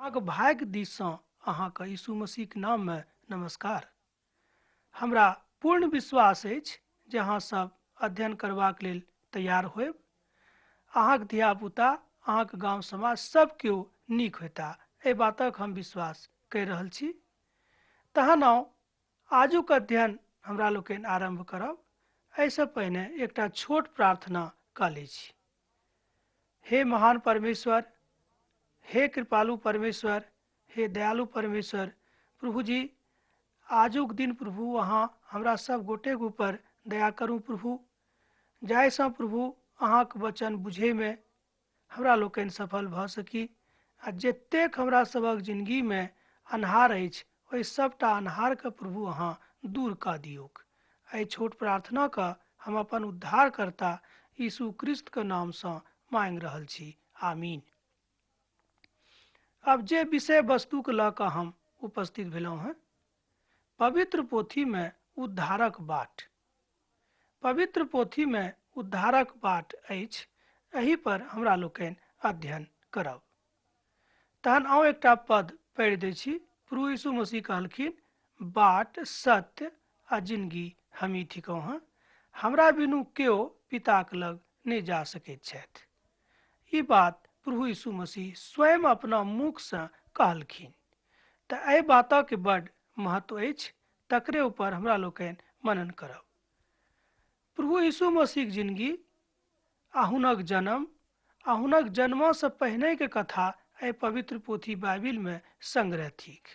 अहाँके भाग्य दिससँ अहाँके यीशु मसीहक नाममे नमस्कार। हमरा पूर्ण विश्वास अछि जे अहाँ सब अध्ययन करबाक लेल तैयार होयब। अहाँक धियापुता, अहाँक गांव समाज सब केओ नीक होता, एहि बातक हम विश्वास करि रहल छी। तहन आजुक अध्ययन हमरा लोकनि आरंभ करब। एहिसँ पहिने एकटा छोट प्रार्थना कऽ लै छी। हे महान परमेश्वर, हे कृपालु परमेश्वर, हे दयालु परमेश्वर, प्रभु जी आजुक दिन प्रभु अहाँ हमरा सब गोटेक ऊपर दया करू प्रभु, जाहिसँ प्रभु अहाँक वचन बुझैमे हमरा लोकनि सफल भऽ सकी आ जतेक हमरा सभक जिन्दगीमे अन्हार अछि ओहि सबटा अन्हारके प्रभु अहाँ दूर कऽ दियौक। एहि छोट प्रार्थनाके हम अपन उद्धारकर्ता यीशु ख्रिस्तके नामसँ मांगि रहल छी, आमीन। अब जे विषय वस्तुके लऽ कऽ हम उपस्थित भेलहुँ हैं, पवित्र पोथीमे उद्धारक बाट। पवित्र पोथीमे उद्धारक बाट अछि, एहि पर हमरा लोकनि अध्ययन करब। तहन एकटा पद पढ़ि दै छी। प्रभु यीशु मसीह कहलखिन, बाट, सत्य आ जिंदगी हमही थिकहुँ हैं, हमरा बिनु केओ पिताक लग नहि जा सकैत छथि। ई बात प्रभु यीशु मसीह स्वयं अपना मुखसँ कहलखिन। तऽ एहि बातक बड़ महत्व अछि, तकरे ऊपर हमरा लोकनि मनन करब। प्रभु यीशु मसीहक जिंदगी आ हुनक जन्म आ हुनक जन्मसँ पहिनेके कथा एहि पवित्र पोथी बाइबिलमे संग्रह थिक।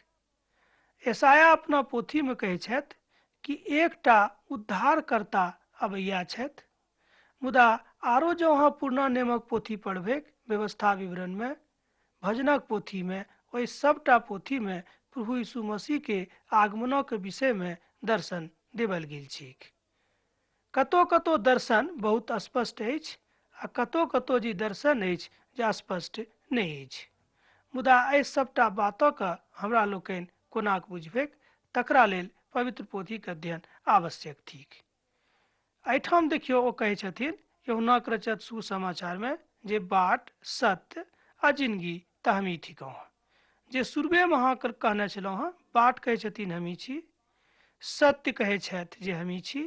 यशाया अपना पोथीमे कहै छथि कि एकटा उद्धारकर्ता अबैया छथि। मुदा आरो जो अहाँ पुरना नियमक पोथी पढ़बै, व्यवस्था विवरणमे, भजनक पोथीमे, ओहि सबटा पोथीमे प्रभु यीशु मसीहके आगमनक विषयमे दर्शन देवल गेल छैक। कतौ कतौ दर्शन बहुत स्पष्ट अछि आ कतौ कतौ जे दर्शन अछि जे स्पष्ट नहि अछि। मुदा एहि सबटा बातके हमरा लोकनि कोना बुझबै, तकरा लेल पवित्र पोथीके अध्ययन आवश्यक थिक। एहिठाम देखियौ, ओ कहै छथिन यूहन्नाक रचित सुसमाचारमे जे बाट, सत्य आ जिंदगी तऽ हमही थिकहुँ। जे शुरुएमे अहाँ कहने छलहुँ हैं, बाट कहै छथिन हमही छी, सत्य कहै छथि जे हमही छी,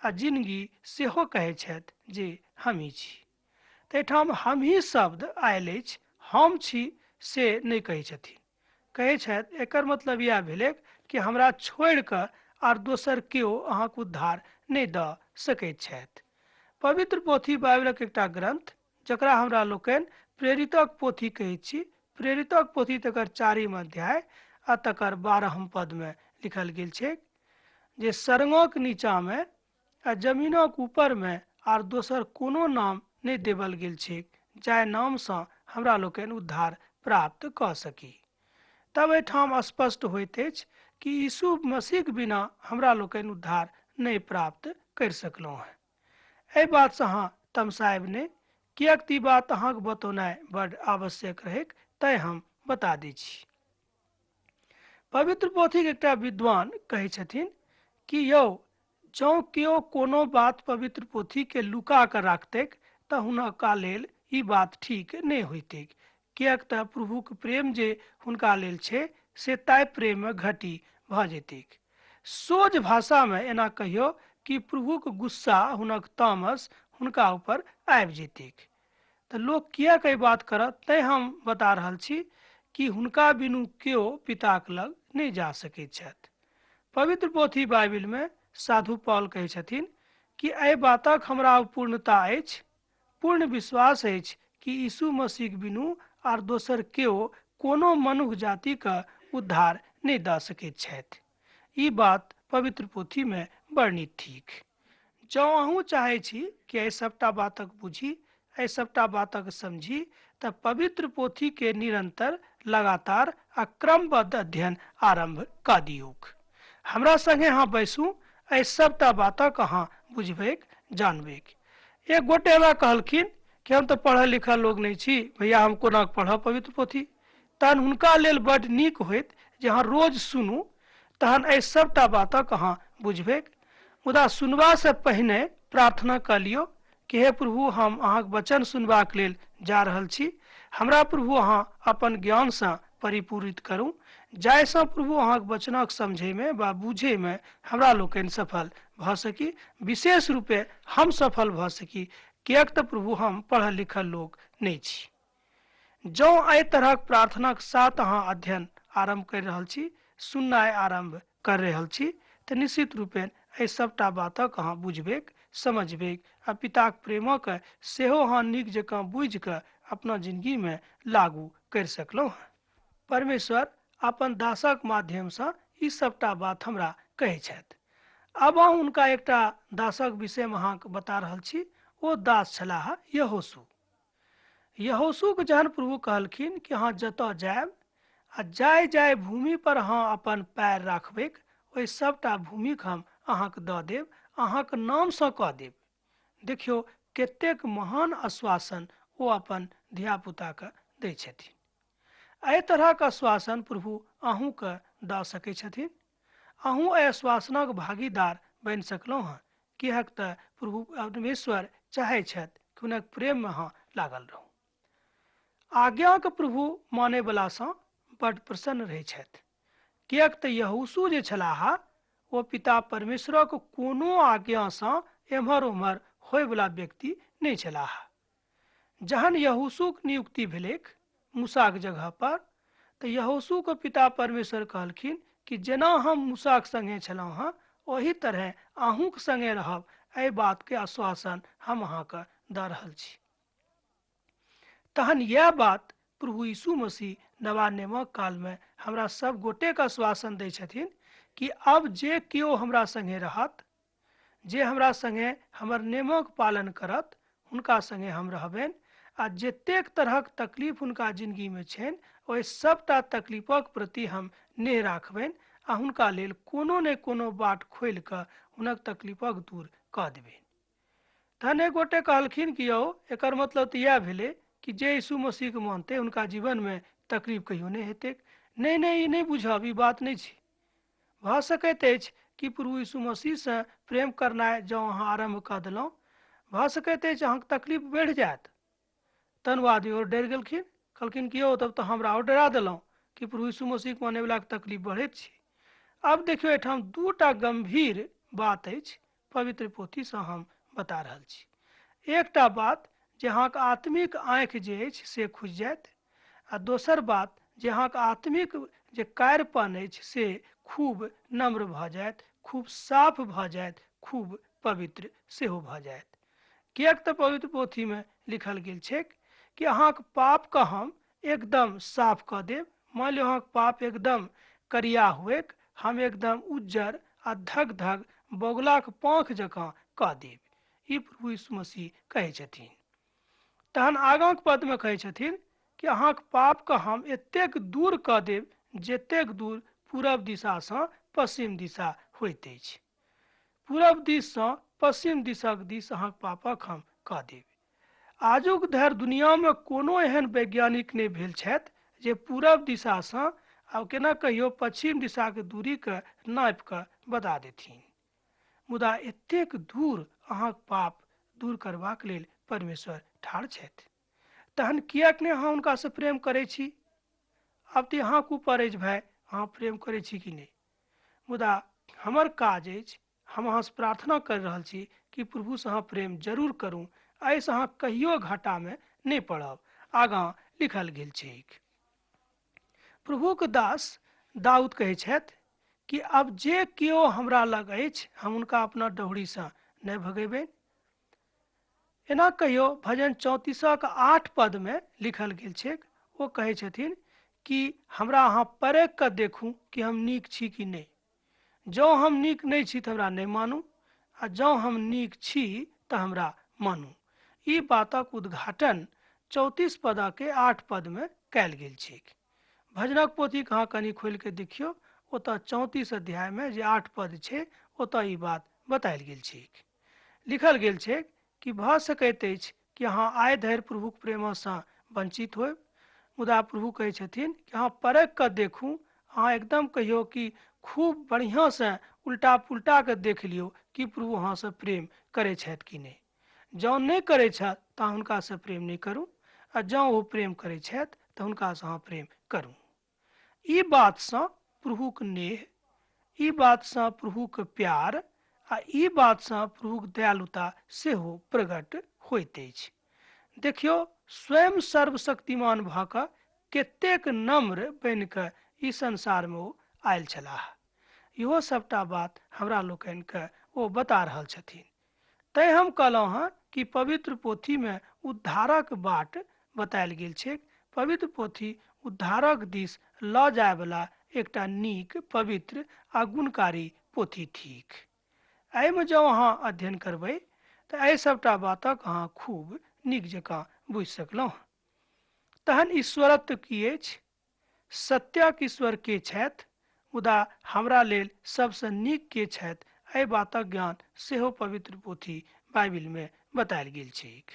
आ जिंदगी सेहो कहै छथि जे हमही छी। तऽ एहिठाम हमही शब्द आयल अछि, हम छी से नहि कहै छथिन। कहै छथि एकर मतलब इएह भेलै कि हमरा छोड़ि कऽ आर दोसर केओ अहाँके उद्धार नहि दऽ सकैत छथि। पवित्र पोथी बाइबलक एकटा ग्रंथ, जकरा हमरा लोकनि प्रेरितक पोथी कहैत छी। प्रेरितक पोथी तकर 4म अध्याय आ तकर 12म पदमे लिखल गेल छै जे सरंगक नीचाँमे आ जमीनक ऊपरमे आर दोसर कोनो नाम नहि देवल गेल छै जाहि नामसँ हमरा लोकनि उद्धार प्राप्त कऽ सकी। तब एहिठाम स्पष्ट होइत अछि कि यीशु मसीहक बिना हमरा लोकनि उद्धार नहि प्राप्त करि सकलहुँ हैं। एहि बातसँ अहाँ तमसायब नहि, किएक तऽ ई बात अहाँके बतौनाइ बड़ आवश्यक रहैक, तैँ हम बता दै छी। पवित्र पोथीक एकटा विद्वान कहै छथिन कि यौ, जँ केओ कोनो बात पवित्र पोथीके लुका कऽ राखतैक तऽ हुनका लेल ई बात ठीक नहि होइतैक, किएक तऽ प्रभुक प्रेम जे हुनका लेल छै से ताहि प्रेममे घटी भऽ जेतैक। सोझ भाषामे एना कहियौ कि प्रभुक गुस्सा, हुनक तामस हुनका ऊपर आबि जेतैक। तऽ लोक किएक एहि बात करत, तैँ हम बता रहल छी कि हुनका बिनु केओ पिताक लग नहि जा सकैत छथि। पवित्र पोथी बाइबिलमे साधु पौल कहै छथिन कि एहि बातक हमरा पूर्णता अछि, पूर्ण विश्वास अछि कि यीशु मसीहक बिनु आर दोसर केओ कोनो मनुष्य जातिके उद्धार नहि दऽ सकैत छथि। ई बात पवित्र पोथीमे वर्णित थिक। जँ अहूँ चाहै छी कि एहि सबटा बातक बुझी, एहि सबटा बातक समझी, तऽ पवित्र पोथीके निरंतर, लगातार आ क्रमबद्ध अध्ययन आरंभ कऽ दियौक। हमरा संगे अहाँ बैसू, एहि सबटा बातक अहाँ बुझबैक, जानबैक। एक गोटे हमरा कहलखिन कि हम तऽ पढ़ल लिखल लोक नहि छी, भैया हम कोना पढ़ब पवित्र पोथी। तहन हुनका लेल बड्ड नीक होइत जे अहाँ रोज सुनू, तहन एहि सबटा बातक अहाँ बुझबैक। मुदा सुनबासँ पहिने प्रार्थना कऽ लियौ कि हे प्रभु, हम अहाँके वचन सुनबाक लेल जा रहल छी, हमरा प्रभु अहाँ अपन ज्ञानसँ परिपूरित करूं जाहिसँ प्रभु अहाँक वचनक समझैमे वा बुझैमे हमरा लोकनि सफल भऽ सकी, विशेष रूपे हम सफल भऽ सकी, किएक तऽ प्रभु हम पढ़ल लिखल लोक नहि छी। जँ एहि तरहक प्रार्थनाक साथ अहाँ अध्ययन आरम्भ कर रहल छी, सुननाइ आरम्भ कर रहल छी, तऽ निश्चित रूपेण एहि सबटा बातक अहाँ बुझबेक, समझबेक आ पिताक प्रेमक सेहो अहाँ नीक जकाँ बुझि कऽ अपना जिंदगीमे लागू कर सकलहुँ हैं। परमेश्वर अपन दासक माध्यमसँ ई सबटा बात हमरा कहै छथि। अब हम हुनका एकटा दासक विषयमे अहाँके बता रहल छी। ओ दास छलाह यहोशू। यहोशूके जहन प्रभु कहलखिन कि अहाँ जतऽ जायब आ जाय जाय भूमि पर अहाँ अपन पैर राखबेक, ओहि सबटा भूमिक हम अहाँके दऽ देब, अहाँके नामसँ कऽ देब। देखियौ कतेक महान आश्वासन ओ अपन धियापुताके दै छथिन। एहि तरहक आश्वासन प्रभु अहूँके दऽ सकै छथिन। अहूँ एहि आश्वासनक भागीदार बनि सकलहुँ हैं, किएक तऽ प्रभु परमेश्वर चाहै छथि कि हुनक प्रेममे अहाँ लागल रहू। आज्ञाके प्रभु मानैवलासँ बड्ड प्रसन्न रहै छथि, किएक तऽ यहोशू जे छलाह ओ पिता परमेश्वरक कोनो आज्ञासँ एम्हर ओम्हर होयवला व्यक्ति नहि छलाह। जहन यहोशूक नियुक्ति भेलैक मूसाक जगह पर, तऽ यहोशूके पिता परमेश्वर कहलखिन कि जेना हम मूसाक संगे छलहुँ हैं ओही तरह अहूँके संगे रहब, एहि बातके आश्वासन हम अहाँके दऽ रहल छी। तहन यह बात प्रभु यीशु मसीह नवा नियमक कालमे हमरा सब गोटेके आश्वासन दै छथिन कि अब जे केओ हमरा संगे रहत, जे हमरा संगे हमर नियमक पालन करत, हुनका संगे हम रहबनि आ जतेक तरहक तकलीफ हुनका जिंदगीमे छनि ओहि सबटा तकलीफक प्रति हम नेह राखबनि आ हुनका लेल कोनो ने कोनो बाट खोलि कऽ हुनक तकलीफक दूर कऽ देबनि। तहन एक गोटे कहलखिन कि यौ एकर मतलब तऽ इएह भेलै कि जे यीशु मसीहके मानतै हुनका जीवनमे तकलीफ कहियो नहि हेतै। नहि नहि, ई नहि बुझब, ई बात नहि छै। भऽ सकैत अछि कि प्रभु यीशु मसीहसँ प्रेम करनाइ जँ अहाँ आरम्भ कऽ देलहुँ, भऽ सकैत अछि अहाँके तकलीफ बढ़ि जायत। तहन ओ आदमी और डरि गेलखिन, कहलखिन कि यौ तब तऽ हमरा और डरा देलहुँ कि प्रभु यीशु मसीहके मानैवलाके तकलीफ बढ़ैत छै। अब देखियौ एहिठाम दूटा गंभीर बात अछि, पवित्र पोथीसँ हम बता रहल छी। एकटा बात जे अहाँके आत्मिक आँखि जे अछि से खुजि जायत, आ दोसर बात जे अहाँके आत्मिक जे कार्यपन अछि से खूब नम्र भऽ जायत, खूब साफ भऽ जायत, खूब पवित्र सेहो भऽ जायत। किएक तऽ पवित्र पोथीमे लिखल गेल छै कि अहाँके पापके हम एकदम साफ कऽ देब। मान लिअ अहाँके पाप एकदम करिया हुएक, हम एकदम उज्जर आ धग धग बगुलाक पाँख जकाँ कऽ देब। ई प्रभु यीशु मसीह कहै छथिन। तहन आगाँके पदमे कहै छथिन कि अहाँके पापके हम एतेक दूर कऽ देब जतेक दूर पूरब दिशासँ पश्चिम दिशा होइत अछि। पूरब दिससँ पश्चिम दिशाक दिस अहाँके पापक हम कऽ देब। आजुक धरि दुनियामे कोनो एहन वैज्ञानिक नहि भेल छथि जे पूरब दिशासँ आब केना कहियो पश्चिम दिशाके दूरीके नापि कऽ बता देथिन। मुदा एतेक दूर अहाँके पाप दूर करबाक लेल परमेश्वर ठाढ़ छथि। तहन किएक नहि अहाँ हुनकासँ प्रेम करै छी? आब तऽ अहाँके ऊपर अछि भाय, अहाँ प्रेम करै छी कि नहि। मुदा हमर काज अछि, हम अहाँसँ प्रार्थना कर रहल छी कि प्रभुसँ अहाँ प्रेम जरूर करू, एहिसँ अहाँ कहियो घाटामे नहि पड़ब। आगाँ लिखल गेल छै, प्रभुके दास दाऊद कहै छथि कि अब जे केओ हमरा लग अछि हम हुनका अपना डहुरीसँ नहि भगेबनि। एना कहियो भजन 34:8 पदमे लिखल गेल छै, ओ कहै छथिन कि हमरा अहाँ परख कऽ देखू कि हम नीक छी कि नहि। जँ हम नीक नहि छी तऽ हमरा नहि मानू, आ जँ हम नीक छी तऽ हमरा मानू। ई बातक उद्घाटन 34 पदके 8 पदमे कयल गेल छै। भजनक पोथीके अहाँ कनि खोलि कऽ देखियौ, ओतऽ 34 अध्यायमे जे 8 पद छै ओतऽ ई बात बतायल गेल छै। लिखल गेल छै कि भऽ सकैत अछि कि अहाँ आइ धरि प्रभुक प्रेमसँ वंचित होयब, मुदा प्रभु कहै छथिन कि अहाँ परख कऽ देखू। अहाँ एकदम कहियो कि खूब बढ़िआँसँ उल्टा पुल्टा कऽ देख लियौ कि प्रभु अहाँसँ प्रेम करै छथि कि नहि। जँ नहि करै छथि तऽ हुनकासँ प्रेम नहि करू, आ जँ ओ प्रेम करै छथि तऽ हुनकासँ अहाँ प्रेम करू। ई बात सँ प्रभुक नेह, ई बात सँ प्रभुक प्यार आ ई बात सँ प्रभुक दयालुता सेहो प्रकट होइत अछि। देखियौ, स्वयं सर्वशक्तिमान भऽ कऽ कतेक नम्र बनि कऽ ई संसारमे ओ आयल छलाह। इहो सबटा बात हमरा लोकनिके ओ बता रहल छथिन। तैँ हम कहलहुँ हँ कि पवित्र पोथीमे उद्धारक बाट बतायल गेल छै। पवित्र पोथी उद्धारक दिस लऽ जायवला एकटा नीक, पवित्र आ गुणकारी पोथी थिक। एहिमे जँ अहाँ अध्ययन करबै तऽ एहि सबटा बातक अहाँ खूब नीक जकाँ बुझि सकलहुँ। तहन ईश्वरत्व की अछि? सत्यक ईश्वर के छथि? मुदा हमरा लेल सबसँ नीक के छथि? एहि बातक ज्ञान सेहो पवित्र पोथी बाइबिलमे बतायल गेल छैक।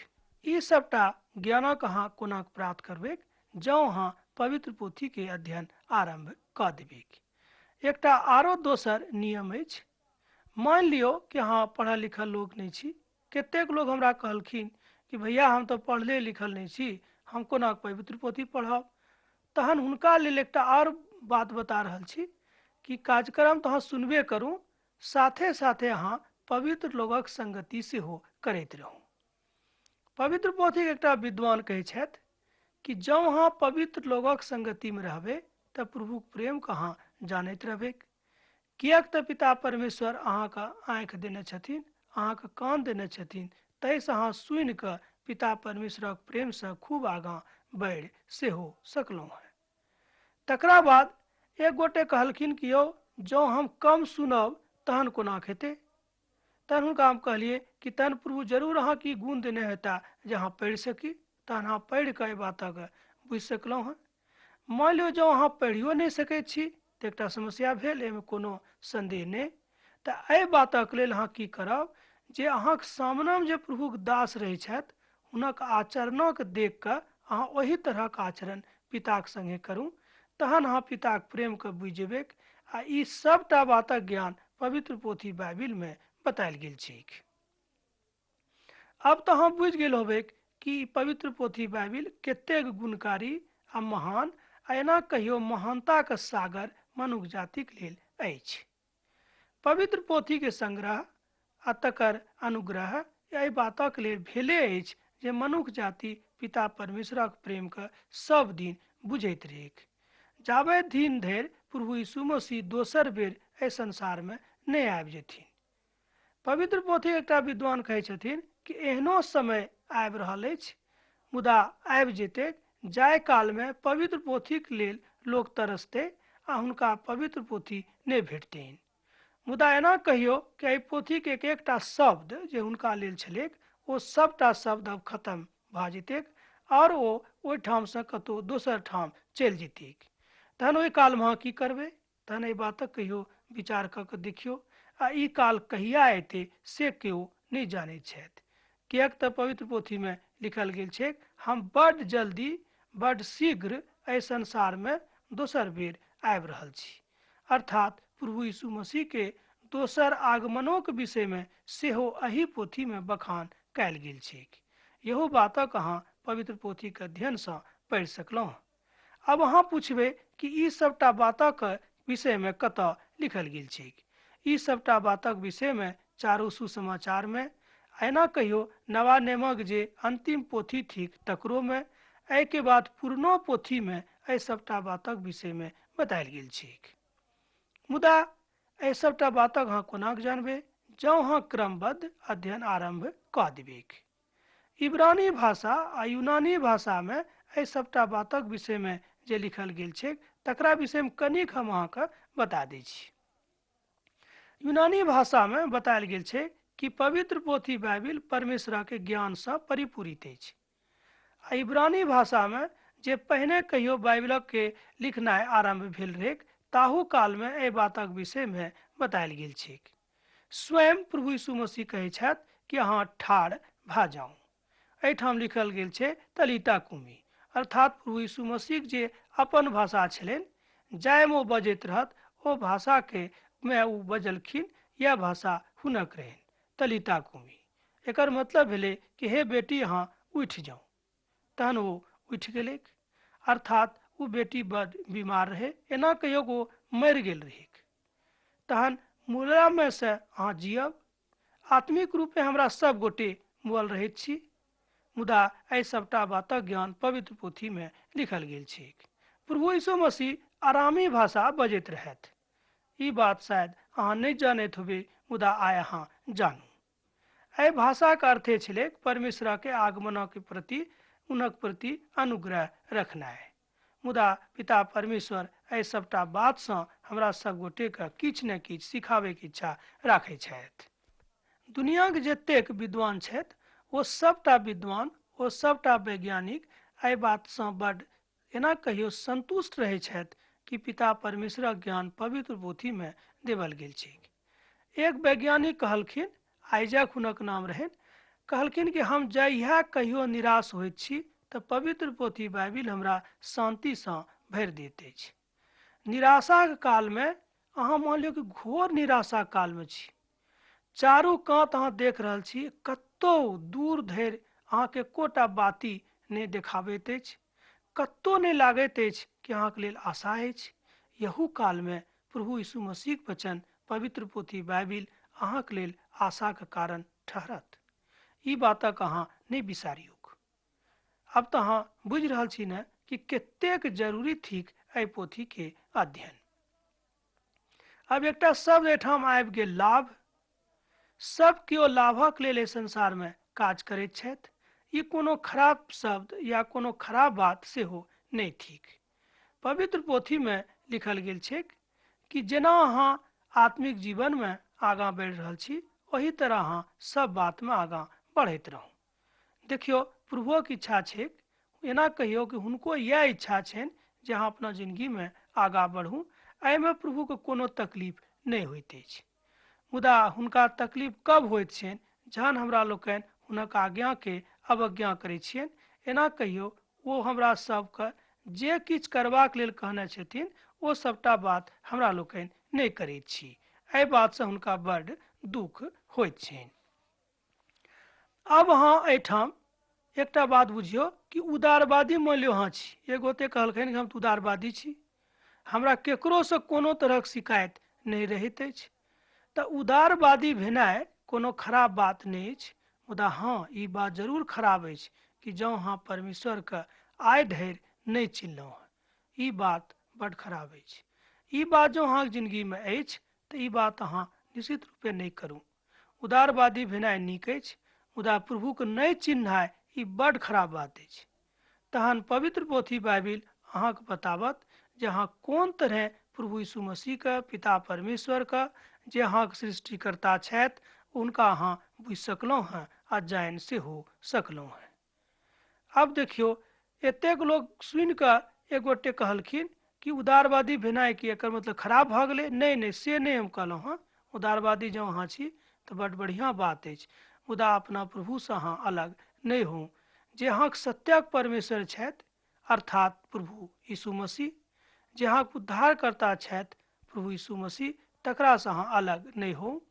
ई सबटा ज्ञानक अहाँ कोना प्राप्त करबै? जँ अहाँ पवित्र पोथीके अध्ययन आरम्भ कऽ देबै। एकटा आरो दोसर नियम अछि। मानि लियौ कि अहाँ पढ़ल लिखल लोक नहि छी। कतेक लोक हमरा कहलखिन कि भैया हम तऽ पढ़ले लिखल नहीं छी, हम कोना पवित्र पोथी पढ़ब? तहन हुनका लेल एकटा और बात बता रहल छी कि कार्यक्रम तऽ अहाँ सुनबे करू, साथे साथे अहाँ पवित्र लोगक संगति सेहो करैत रहू। पवित्र पोथीके एकटा विद्वान कहै छथि कि जँ अहाँ पवित्र लोगक संगतिमे रहबै तऽ प्रभुक प्रेमके अहाँ जानैत रहबै। किएक तऽ पिता परमेश्वर अहाँके आँखि देने छथिन, अहाँके कान देने छथिन, ताहिसँ अहाँ सुनि कऽ पिता परमेश्वरक प्रेमसँ खूब आगाँ बढ़ि सेहो सकलहुँ हैं। तकरा बाद एक गोटे कहलखिन कि यौ, जँ हम कम सुनब तहन कोना हेतै? तहन हुनका हम कहलिए कि तहन प्रभु जरूर अहाँके ई गुण देने हेता जे अहाँ पढ़ि सकी। तहन अहाँ पढ़ि कऽ एहि बातक बुझि सकलहुँ हैं। मान लियौ जँ अहाँ पढ़ियो नहि सकैत छी तऽ एकटा समस्या भेल, एहिमे कोनो संदेह नहि। तऽ एहि बातक लेल अहाँ की करब जे अहाँके सामनेमे जे प्रभुक दास रहै छथि हुनक आचरणक देख कऽ अहाँ ओही तरहक आचरण पिताक संगे करू। तहन अहाँ पिताक प्रेमके बुझि जेबै आ ई सबटा बातक ज्ञान पवित्र पोथी बाइबिलमे बतायल गेल छैक। अब तऽ अहाँ बुझि गेल होबै कि पवित्र पोथी बाइबिल कतेक गुणकारी आ महान आ एना कहियो महानताके सागर मनुख जातिक लेल अछि। पवित्र पोथीके संग्रह आ तकर अनुग्रह एहि बातक लेल भेले अछि जे मनुख जाति पिता परमेश्वरक प्रेमके सब दिन बुझैत रहेक, जाबे दिन धरि प्रभु यीशु मसीह दोसर बेर एहि संसारमे नहि आबि जेथिन। पवित्र पोथी एकटा विद्वान कहै छथिन कि एहनो समय आबि रहल अछि, मुदा आबि जेतै जाहि कालमे पवित्र पोथीक लेल लोक तरसतै आ हुनका पवित्र पोथी नहि भेटतनि। मुदा एना कहियो कि एहि पोथीके एक एकटा शब्द जे हुनका लेल छलैक ओ सबटा शब्द अब खत्म भऽ जेतैक आओर ओ ओहिठामसँ कतहु दोसर ठाम चलि जेतैक। तहन ओहि कालमे अहाँ की करबै? तहन एहि बातक कहियो विचार कऽ कऽ देखियौ। आ ई काल कहिया अयतै से केओ नहि जानैत छथि। किएक तऽ पवित्र पोथीमे लिखल गेल छै, हम बड्ड जल्दी, बड्ड शीघ्र एहि संसारमे दोसर बेर आबि रहल छी। अर्थात प्रभु यीशु मसीहके दोसर आगमनोक विषयमे सेहो एही पोथीमे बखान कयल गेल छैक। यहू बातक अहाँ पवित्र पोथीके अध्ययनसँ पढ़ि सकलहुँ। अब अहाँ पुछबै कि ई सबटा बातक विषयमे कतऽ लिखल गेल छैक? ई सबटा बातक विषयमे चारू सुसमाचारमे, एना कहियो नवा नेमक जे अंतिम पोथी थिक तकरोमे, एहिके बाद पुरनो पोथीमे एहि सबटा बातक विषयमे बतायल गेल छैक। मुदा एहि सबटा बातक अहाँ कोना जानबै? जँ अहाँ क्रमबद्ध अध्ययन आरम्भ कऽ देबैक। इब्रानी भाषा आ यूनानी भाषामे एहि सबटा बातक विषयमे जे लिखल गेल छै तकरा विषयमे कनिक हम अहाँके बता दै छी। यूनानी भाषामे बतायल गेल छै कि पवित्र पोथी बाइबिल परमेश्वरके ज्ञानसँ परिपूरित अछि। आ इब्रानी भाषामे जे पहिने कहियो बाइबिलके लिखनाइ आरम्भ भेल रहै ताहू कालमे एहि बातक विषयमे बतायल गेल छै। स्वयं प्रभु यीशु मसीह कहै छथि कि अहाँ ठाढ़ भऽ जाउ। एहिठाम लिखल गेल छै तलीता कुमी, अर्थात प्रभु यीशु मसीह जे अपन भाषा छलनि, जाहिमे ओ बजैत रहत ओ भाषाके मे ओ बजलखिन, यह भाषा हुनक रहनि, तलीता कुमी। एकर मतलब भेलै कि हे बेटी अहाँ उठि जाउ। तहन ओ उठि गेलै, अर्थात वो बेटी बड़ बीमार रहे, एना कहियो वो मरि गेल रही। तहन मुला में से अहाँ जियब, आत्मिक रूप में हमरा सब गोटे मुअल रहैत छी। मुदा एहि सबटा बातक ज्ञान पवित्र पोथी में लिखल गेल छै। प्रभु यीशु मसीह आरामी भाषा बजैत रहथि। ई बात शायद अहाँ नहीं जानैत होबे, मुदा आइ अहाँ जानू। एहि भाषाक अर्थे छलै परमेश्वर के आगमन के प्रति उनक प्रति अनुग्रह रखनाइ। मुदा पिता परमेश्वर एहि सबटा बात सँ हमरा सब गोटे के किछ ने किछ सिखावे के इच्छा राखै छथि। दुनिया के जतेक विद्वान छथि ओ सबटा विद्वान, ओ सबटा वैज्ञानिक एहि बात सँ बड़ एना कहियो संतुष्ट रहै छथि कि पिता परमेश्वरक ज्ञान पवित्र पोथी में देवल गेल छै। एक वैज्ञानिक कहलखिन, आइजैक हुनक नाम रहनि, कहलखिन कि हम जहिया कहियो निराश होइत छी तऽ पवित्र पोथी बाइबिल हमरा शांति सँ भरि दैत अछि। निराशाक काल में अहाँ मान लियौ कि घोर निराशा काल में छी, चारू कात अहाँ देख रहल छी, कतौ दूर धरि अहाँके कोटा बाती नहि देखाबैत अछि, कतौ नहीं लागैत अछि कि अहाँके लेल आशा अछि। यहू काल में प्रभु यीशु मसीह वचन पवित्र पोथी बाइबिल अहाँके लेल आशा के कारण ठहरत। ई बातक अहाँ नहीं बिसारियौ। अब तो अहाँ बुझि रहल छी ने कि कतेक जरूरी थिक एहि पोथी के अध्ययन। अब एकटा शब्द एठाम आबि गेल, लाभ। सब केओ लाभक लेल एहि संसार में काज करैत छथि। ई कोनो खराब शब्द या कोनो खराब बात सेहो नहीं थिक। पवित्र पोथी में लिखल गेल छै कि जेना अहाँ आत्मिक जीवन में आगाँ बढ़ि रहल छी, वही तरह अहाँ सब बात में आगाँ बढ़ैत रहू। देखियो, प्रभुक इच्छा छै, एना कहियो कि हुनको यह इच्छा छनि जे अहाँ अपना जिंदगी में आगाँ बढ़ू। एहिमे प्रभु के कोनो तकलीफ नहीं होइत अछि। मुदा हुनका तकलीफ कब होइत छनि? जहन हमरा लोकनि हुनक आज्ञा के अवज्ञा करैत छियनि। एना कहियो वो हमरा सबके जे किछु करबाक लेल कहने छथिन ओ सबटा बात हमरा लोकनि नहीं करैत छी। एहि बात से हुनका बड़ दुख होइत छनि। अब अहाँ एठाम एकटा बात बुझियो कि उदारवादी मान लियो अहाँ छी। एक गोटे कहलखिन कि हम तो उदारवादी छी, हमरा केकरो से कोनो तरहक शिकायत नहीं रहैत अछि। तऽ उदारवादी भेनाइ कोनो खराब बात नहीं अछि। मुदा हाँ, ई बात जरूर खराब अछि कि जँ अहाँ परमेश्वर के आइ धरि नहीं चिन्हलहुँ हैं। ई बात बड़ खराब अछि। ई बात जो अहाँके जिंदगी में अछि तऽ ई बात अहाँ निश्चित रूपे नहीं करू। उदारवादी भेनाइ नीक अछि, मुदा प्रभु के नहीं चिन्हनाइ ई बड़ खराब बात अछि। तहन पवित्र पोथी बाइबिल अहाँके बतावत जे अहाँ कोन तरह प्रभु यीशु मसीह के, पिता परमेश्वर के, जे अहाँके सृष्टिकर्ता छथि, उनका अहाँ बुझि सकलहुँ हैं आ जानि सेहो सकलहुँ हैं। अब देखियो, एतेक लोग सुनि कऽ एक गोटे कहलखिन कि उदारवादी भेनाइ कि एकर मतलब खराब भऽ गेलै। नहीं नहीं, से नहीं हम कहलहुँ हैं। उदारवादी जँ अहाँ छी तऽ बड़ बढ़िआँ बात अछि, मुदा अपना प्रभु से अहाँ अलग नहीं हो। जे अहाँके सत्यक परमेश्वर छथि, अर्थात प्रभु यीशु मसीह, जे अहाँके उद्धारकर्ता छथि प्रभु यीशु मसीह, तकरा से अहाँ अलग नहीं हो।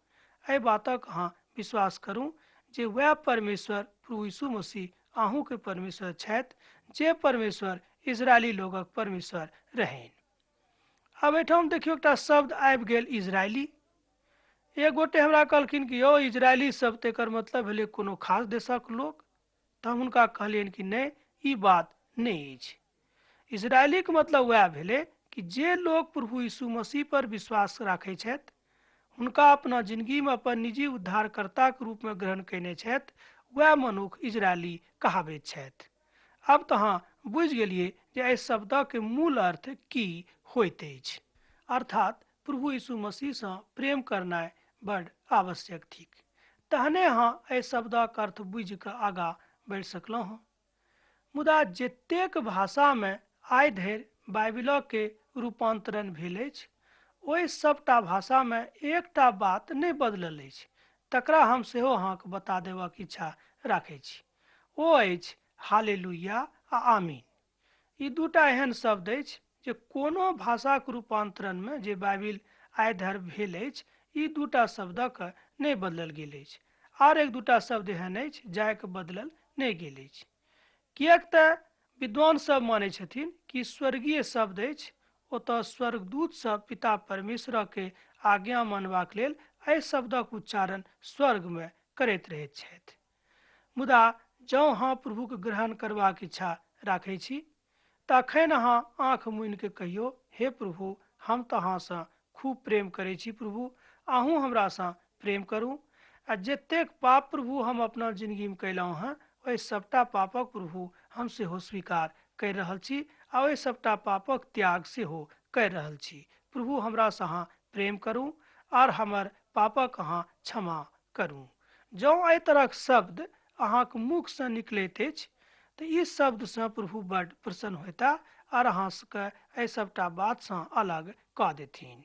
एहि बातक अहाँ विश्वास करू जे वह परमेश्वर प्रभु यीशु मसीह अहूँ के परमेश्वर छथि, जे परमेश्वर इजरायली लोगक परमेश्वर रहनि। अब एठाम देखियो एकटा शब्द आबि गेल, इजरायली। एक गोटे हमरा कहलखिन कि यौ इजरायली शब्द तेकर मतलब भेलै कोनो खास देशक लोक। तऽ हम हुनका कहलियनि कि नहीं, ई बात नहीं अछि। इजरायली के मतलब वह भेलै कि जे लोग प्रभु यीशु मसीह पर विश्वास राखै छथि, हुनका अपना जिंदगी में अपन निजी उद्धारकर्ता के रूप में ग्रहण कयने छथि, वह मनुख इजरायली कहाबैत छथि। अब तऽ अहाँ बुझि गेलिए जे एहि शब्दक के मूल अर्थ की होइत अछि, अर्थात प्रभु यीशु मसीह से प्रेम करनाइ बड़ आवश्यक थिक। तहने अहाँ एहि शब्दक अर्थ बुझि कऽ आगाँ बढ़ि सकलहुँ हैं। मुदा जतेक भाषा में आइ धरि बाइबिलक के रूपांतरण भेल अछि, ओहि सबटा भाषा में एकटा बात नहीं बदलल अछि। तकरा हम सेहो अहाँके बता देबाक इच्छा राखै छी। ओ अछि हालेलुया आ आमीन। ई दूटा एहन शब्द अछि जे कोनो भाषाक रूपांतरण में जे बाइबिल आइ धरि भेल अछि, ई दूटा शब्दक नहीं बदलल गेल अछि। आर एक दूटा शब्द एहन अछि जायके बदलल नहीं गेल अछि। किएक तऽ विद्वान सब मानै छथिन कि कि स्वर्गीय शब्द अछि, ओतऽ स्वर्गदूत सब पिता परमेश्वर के आज्ञा मानबाक लेल एहि शब्दक उच्चारण स्वर्ग में करैत रहैत छथि। मुदा जँ अहाँ प्रभुक ग्रहण करबाक इच्छा राखै छी तखन अहाँ आँख मुनि के कहियो, हे प्रभु, हम तऽ अहाँसँ खूब प्रेम करै छी प्रभु, अहूँ हमरासँ प्रेम करू। आ जतेक पाप प्रभु हम अपना जिंदगी में कयलहुँ हँ, ओहि सबटा पापक प्रभु हम सेहो स्वीकार कर रहल छी आ ओहि सबटा पापक त्याग सेहो कर रहल छी। प्रभु, हमरासँ अहाँ प्रेम करू और हमर पापक अहाँ क्षमा करू। जँ एहि तरहक शब्द अहाँके मुखसँ निकलैत अछि तऽ ई शब्दसँ प्रभु बड्ड प्रसन्न होता और अहाँके एहि सबटा बातसँ अलग कऽ देथिन।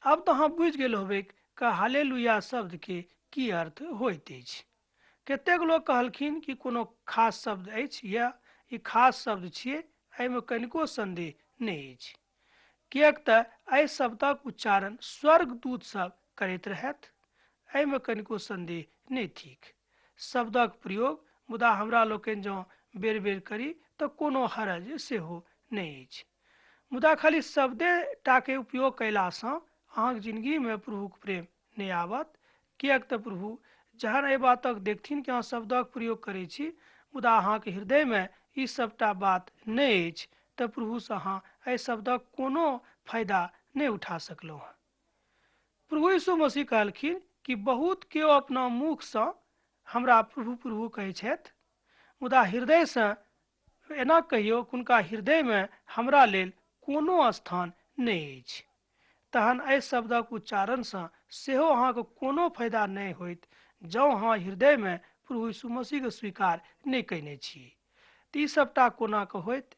अब तऽ अहाँ बुझि गेल होबै कि हालेलुया शब्द के की अर्थ होइत अछि। कतेक लोग कहलखिन कि कोनो खास शब्द अछि या ई खास शब्द छियै, एहिमे कनिको संदेह नहि अछि, किएक तऽ एहि शब्दक उच्चारण स्वर्गदूत सब करैत रहथि। एहिमे कनिको संदेह नहि थिक। शब्दक प्रयोग मुदा हमरा लोकनि जँ बेर बेर करी तऽ कोनो हरज सेहो नहि अछि। मुदा खाली शब्दे टाके उपयोग कयलासँ अहाँके जिंदगीमे प्रभुक प्रेम नहि आबत, किएक तऽ प्रभु जहन एहि बातक देखथिन कि अहाँ शब्दक प्रयोग करै छी मुदा अहाँके हृदयमे ई सबटा बात नहि अछि तऽ प्रभुसँ अहाँ एहि शब्दक कोनो फायदा नहि उठा सकलहुँ हँ। प्रभु यीशु मसीह कहलखिन कि बहुत केओ अपना मुखसँ हमरा प्रभु प्रभु कहै छथि, मुदा हृदयसँ एना कहियो कि हुनका हृदयमे हमरा लेल कोनो स्थान नहि अछि। तहन एहि शब्दक उच्चारणसँ सेहो अहाँके कोनो फायदा नहि होइत जँ अहाँ हृदयमे प्रभु यीशु मसीहके स्वीकार नहि कयने छी। तऽ ई सबटा कोना कऽ होइत?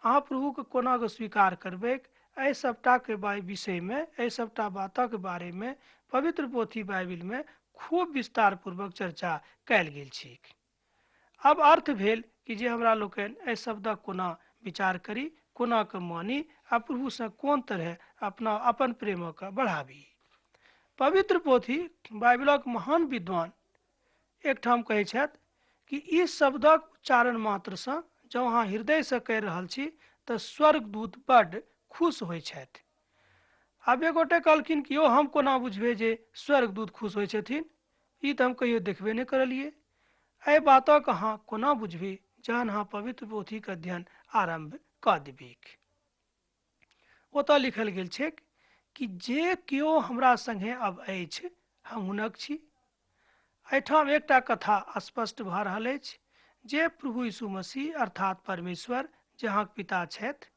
अहाँ प्रभुके कोना कऽ स्वीकार करबै? एहि सबटाके विषयमे, एहि सबटा बातक बारेमे पवित्र पोथी बाइबिलमे खूब विस्तार पूर्वक चर्चा कयल गेल छै। अब अर्थ भेल कि जे हमरा लोकनि एहि शब्दक कोना विचार करी, कोना कऽ मानी आ प्रभुसँ कोन तरह अपन प्रेमक बढ़ाबी। पवित्र पोथी बाइबिलक महान विद्वान एकठाम कहै छथि कि ई शब्दक उच्चारण मात्रसँ जँ अहाँ हृदयसँ कहि रहल छी तऽ स्वर्गदूत बड्ड खुश होइ छथि। आब एक गोटे कहलखिन कि यौ, हम कोना बुझबै जे स्वर्गदूत खुश होइ छथिन? ई तऽ हम कहियो देखबे नहि करलियै। एहि बातक अहाँ कोना बुझबै जहन अहाँ पवित्र पोथीके अध्ययन आरम्भ कऽ देबै। ओतऽ लिखल गेल छै कि जे केओ हमरा संगे अब अछि, हम हुनक छी। एहिठाम एकटा कथा स्पष्ट भऽ रहल अछि जे प्रभु यीशु मसीह अर्थात परमेश्वर जे अहाँके पिता छथि,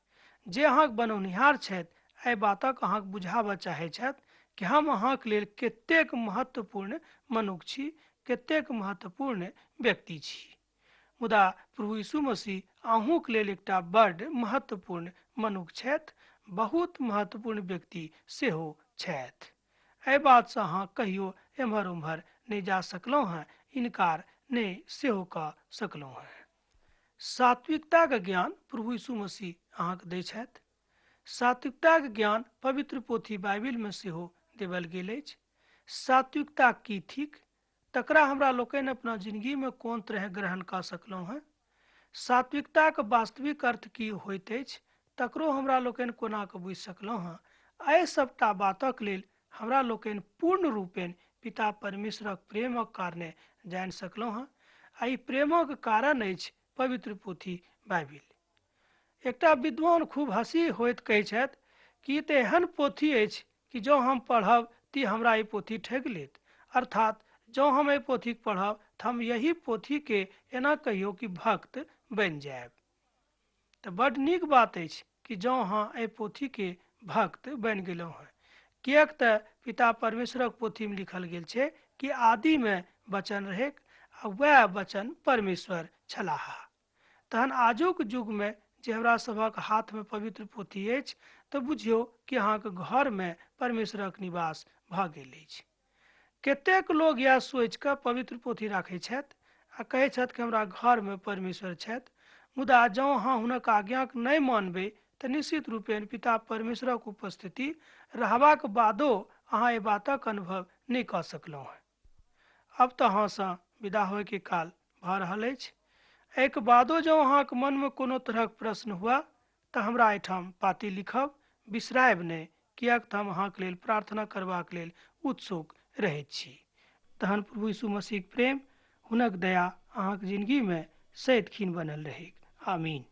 जे अहाँके बनौनिहार छथि, एहि बातक अहाँके बुझाबऽ चाहै छथि कि हम अहाँके लेल कतेक महत्वपूर्ण मनुष्य छी, कतेक महत्वपूर्ण व्यक्ति छी। मुदा प्रभु यीशु मसीह अहूँके लेल एकटा बड्ड महत्वपूर्ण मनुष्य छथि, बहुत महत्वपूर्ण व्यक्ति सेहो छथि। एहि बातसँ अहाँ कहियो एम्हर उम्हर नहीं जा सकलहुँ हैं, इनकार नहीं सेहो कऽ सकलहुँ हैं। सात्विकताके ज्ञान प्रभु यीशु मसीह अहाँके दै छथि। सात्विकताके ज्ञान पवित्र पोथी बाइबिलमे सेहो देवल गेल अछि। सात्विकता की थिक, तकरा हमरा लोकनि अपना जिंदगीमे कोन तरह ग्रहण कऽ सकलहुँ हैं। सात्विकताके वास्तविक अर्थ की होइत अछि तकरो हमरा लोकनि कोना कऽ बुझि सकलहुँ हैं। एहि सबटा बातक लेल हमरा लोकनि पूर्ण रूपेण पिता परमेश्वरक प्रेमक कारणे जानि सकलहुँ हैं। आ ई प्रेमक कारण अछि पवित्र पोथी बाइबिल। एकटा विद्वान खूब हँसी होइत कहै छथि कि ई तऽ एहन पोथी अछि कि जँ हम पढ़ब तऽ हमरा ई पोथी ठगि लेत, अर्थात जँ हम एहि पोथीके पढ़ब तऽ हम यही पोथीके एना कहियौ कि भक्त बनि जायब। तऽ बड्ड नीक बात अछि कि जँ अहाँ एहि पोथीके भक्त बनि गेलहुँ हैं, किएक तऽ पिता परमेश्वरक पोथीमे लिखल गेल छै कि आदिमे वचन रहैक आ वएह वचन परमेश्वर छलाह। तहन आजुक युगमे जे हमरा सभक हाथमे पवित्र पोथी अछि तऽ बुझियौ कि अहाँके घरमे परमेश्वरक निवास भऽ गेल अछि। कतेक लोग इएह सोचि कऽ पवित्र पोथी राखै छथि आ कहै छथि कि हमरा घरमे परमेश्वर छथि, मुदा जँ अहाँ हुनक आज्ञाके नहीं मानबै तऽ निश्चित रूपेण पिता परमेश्वरक उपस्थिति रहबाक बादो अहाँ एहि बातक अनुभव नहीं कऽ सकलहुँ हैं। अब तऽ अहाँसँ विदा होइके काल भऽ रहल अछि। एहिके बादो जँ अहाँके मनमे कोनो तरहक प्रश्न हुआ तऽ हमरा एहिठाम पाती लिखब बिसरायब नहि, किएक तऽ हम अहाँके लेल प्रार्थना करबाक लेल उत्सुक रहैत छी। तहन प्रभु यीशु मसीहक प्रेम, हुनक दया अहाँके जिंदगीमे सदिखन बनल रहै। आमीन।